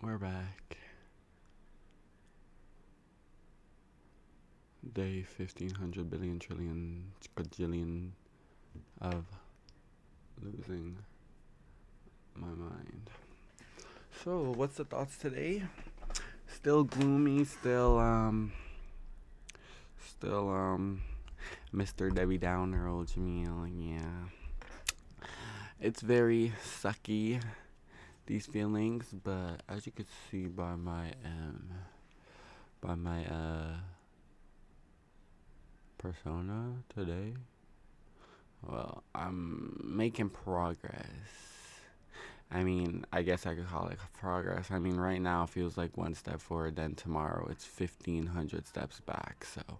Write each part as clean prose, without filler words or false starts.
We're back. Day 1500 billion trillion quadrillion of losing my mind. So, what's the thoughts today? Still gloomy, still Mr. Debbie Downer, old Jamil, yeah. It's very sucky, these feelings, but as you could see by my persona today, well, I'm making progress. I mean, I guess I could call it progress. I mean, right now it feels like one step forward, then tomorrow it's 1,500 steps back. So,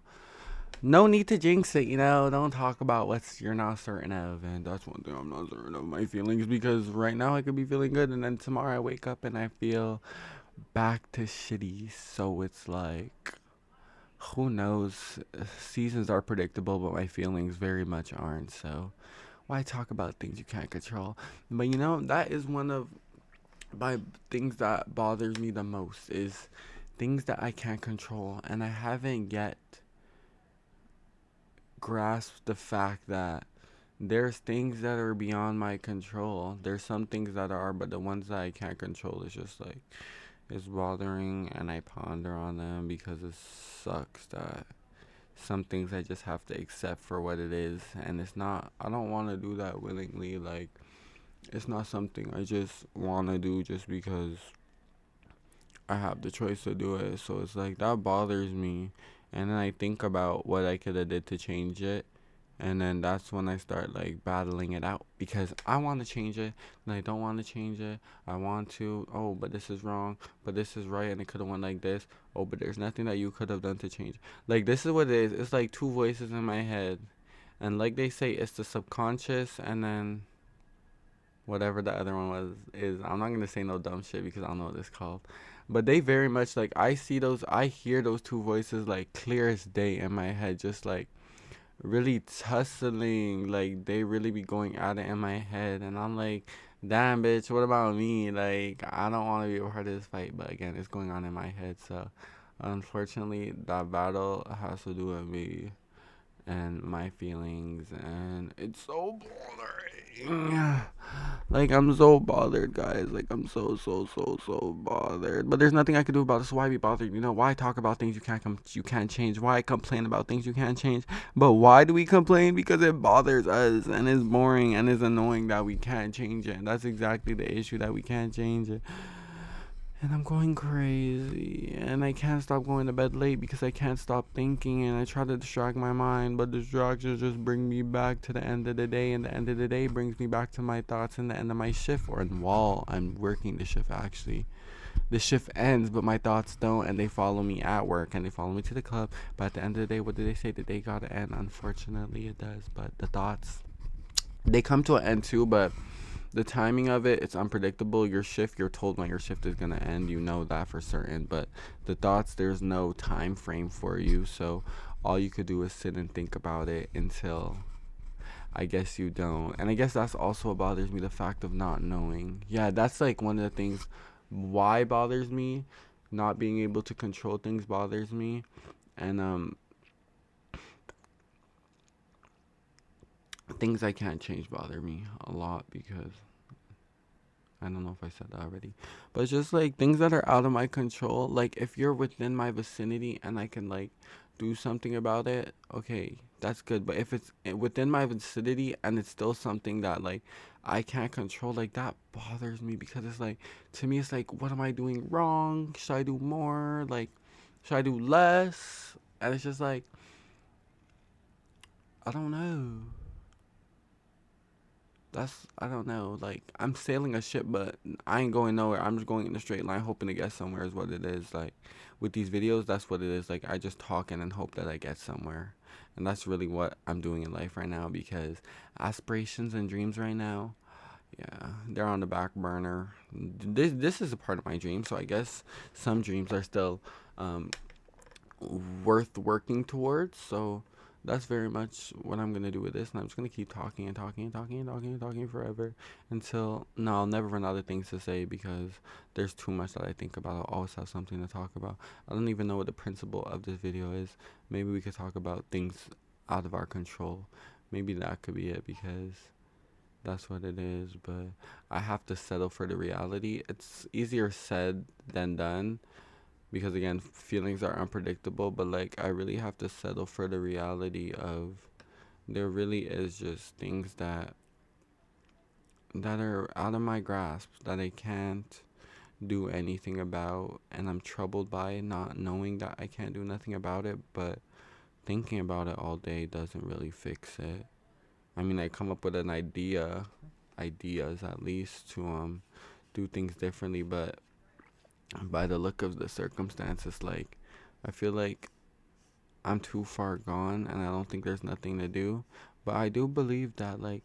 no need to jinx it, Don't talk about what you're not certain of. And that's one thing I'm not certain of my feelings because right now I could be feeling good, and then tomorrow I wake up and I feel back to shitty. So, it's like, who knows? Seasons are predictable, but my feelings very much aren't. So, why talk about things you can't control? But that is one of my things that bothers me the most is things that I can't control, and I haven't yet grasped the fact that there's things that are beyond my control. There's some things that are, but the ones that I can't control is just like it's bothering, and I ponder on them because it sucks that some things I just have to accept for what it is, and it's not. I don't want to do that willingly. Like, it's not something I just want to do just because I have the choice to do it. So it's like that bothers me, and then I think about what I could have did to change it, and then that's when I start like battling it out because I want to change it and I don't want to change it. I want to. Oh, but this is wrong. But this is right, and it could have went like this. Oh, but there's nothing that you could have done to change. Like, this is what it is. It's like two voices in my head, and like they say, it's the subconscious, and then whatever the other one was is. I'm not gonna say no dumb shit because I don't know what it's called. But they very much like I hear those two voices like clear as day in my head, just like really tussling, like they really be going at it in my head, and I'm like, damn bitch, what about me? Like, I don't want to be a part of this fight, but again, it's going on in my head. So unfortunately, that battle has to do with me and my feelings, and it's so bothering. Like, I'm so bothered, guys. Like, I'm so bothered. But there's nothing I can do about it. So why be bothered? Why talk about things you can't change? Why complain about things you can't change? But why do we complain? Because it bothers us, and it's boring, and it's annoying that we can't change it. And that's exactly the issue, that we can't change it. And I'm going crazy, and I can't stop going to bed late because I can't stop thinking, and I try to distract my mind, but distractions just bring me back to the end of the day, and the end of the day brings me back to my thoughts and the end of my shift, or while I'm working the shift. Actually, the shift ends, but my thoughts don't, and they follow me at work, and they follow me to the club. But at the end of the day, what do they say? The day gotta end. Unfortunately, it does. But the thoughts, they come to an end too, but the timing of it, it's unpredictable. Your shift, you're told when your shift is going to end, you know that for certain, but the thoughts, there's no time frame for you. So all you could do is sit and think about it until, I guess, you don't. And I guess that's also what bothers me, the fact of not knowing. Yeah, that's like one of the things why bothers me. Not being able to control things bothers me. And things I can't change bother me a lot because I don't know if I said that already. But it's just like things that are out of my control. Like, if you're within my vicinity and I can like do something about it, okay, that's good. But if it's within my vicinity and it's still something that like I can't control, like that bothers me because it's like, to me it's like, what am I doing wrong? Should I do more? Like, should I do less? And it's just like, I don't know. I don't know. Like, I'm sailing a ship, but I ain't going nowhere. I'm just going in a straight line, hoping to get somewhere. Is what it is. Like, with these videos, that's what it is. Like, I just talk and hope that I get somewhere, and that's really what I'm doing in life right now. Because aspirations and dreams right now, yeah, they're on the back burner. This is a part of my dream, so I guess some dreams are still um, worth working towards. So that's very much what I'm gonna do with this, and I'm just gonna keep talking and talking and talking and talking and talking forever until no, I'll never run out of things to say because there's too much that I think about. I'll always have something to talk about. I don't even know what the principle of this video is. Maybe we could talk about things out of our control. Maybe that could be it because that's what it is. But I have to settle for the reality. It's easier said than done because again feelings are unpredictable, but like I really have to settle for the reality of there really is just things that are out of my grasp that I can't do anything about, and I'm troubled by not knowing that I can't do nothing about it, but thinking about it all day doesn't really fix it. I mean, I come up with an ideas at least to do things differently, but by the look of the circumstances, like I feel like I'm too far gone and I don't think there's nothing to do. But I do believe that like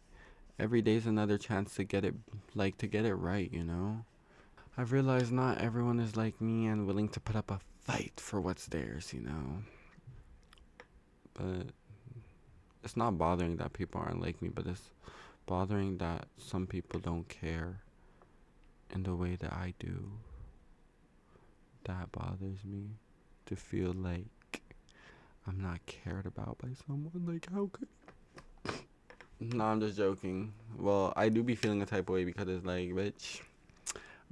every day's another chance to get it to get it right, you know? I've realized not everyone is like me and willing to put up a fight for what's theirs, you know? But it's not bothering that people aren't like me, but it's bothering that some people don't care in the way that I do. That bothers me to feel like I'm not cared about by someone. Like, how could. No, I'm just joking. Well, I do be feeling a type of way because it's like, bitch.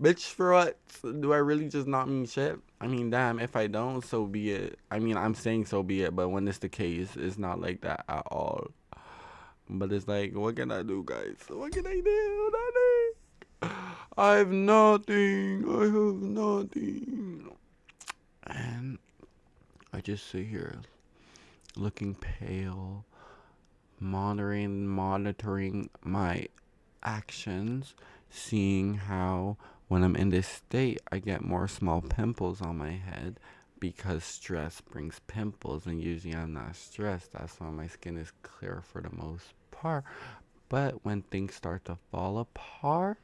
Bitch, for what? Do I really just not mean shit? I mean, damn, if I don't, so be it. I mean, I'm saying so be it, but when it's the case, it's not like that at all. But it's like, what can I do, guys? What can I do? Nothing. I have nothing. I have nothing. And I just sit here looking pale, monitoring my actions, seeing how when I'm in this state, I get more small pimples on my head because stress brings pimples, and usually I'm not stressed. That's why my skin is clear for the most part. But when things start to fall apart,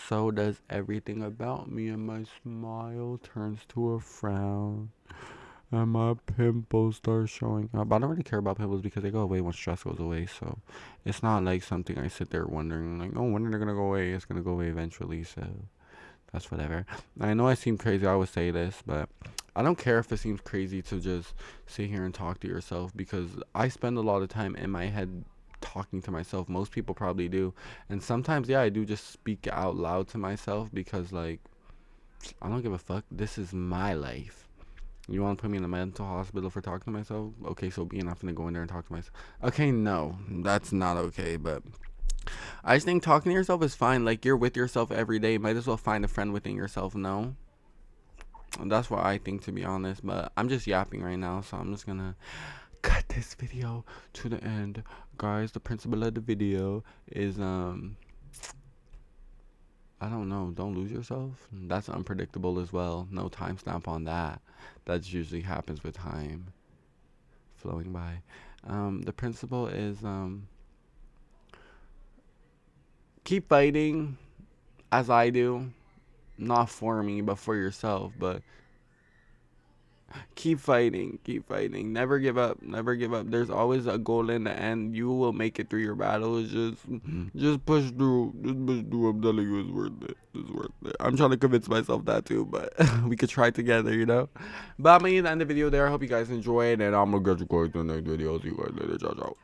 so does everything about me, and my smile turns to a frown. And my pimples start showing up. I don't really care about pimples because they go away when stress goes away. So it's not like something I sit there wondering, like, oh, when are they going to go away? It's going to go away eventually. So that's whatever. I know I seem crazy. I always say this, but I don't care if it seems crazy to just sit here and talk to yourself because I spend a lot of time in my head talking to myself. Most people probably do. And sometimes, yeah, I do just speak out loud to myself because, like, I don't give a fuck. This is my life. You want to put me in a mental hospital for talking to myself? Okay, so be enough to go in there and talk to myself. Okay, no, that's not okay. But I just think talking to yourself is fine. Like you're with yourself every day. Might as well find a friend within yourself. No, that's what I think, to be honest. But I'm just yapping right now, so I'm just gonna cut this video to the end, guys. The principle of the video is I don't know. Don't lose yourself. That's unpredictable as well. No timestamp on that. That usually happens with time flowing by. The principle is keep fighting as I do. Not for me, but for yourself. But keep fighting. Keep fighting. Never give up. Never give up. There's always a goal in the end. You will make it through your battles. Just push through. Just push through. I'm telling you, it's worth it. It's worth it. I'm trying to convince myself that too, but we could try together, you know? But I'm going to end the video there. I hope you guys enjoyed, and I'm going to get you guys in the next video. See you guys later. Ciao, ciao.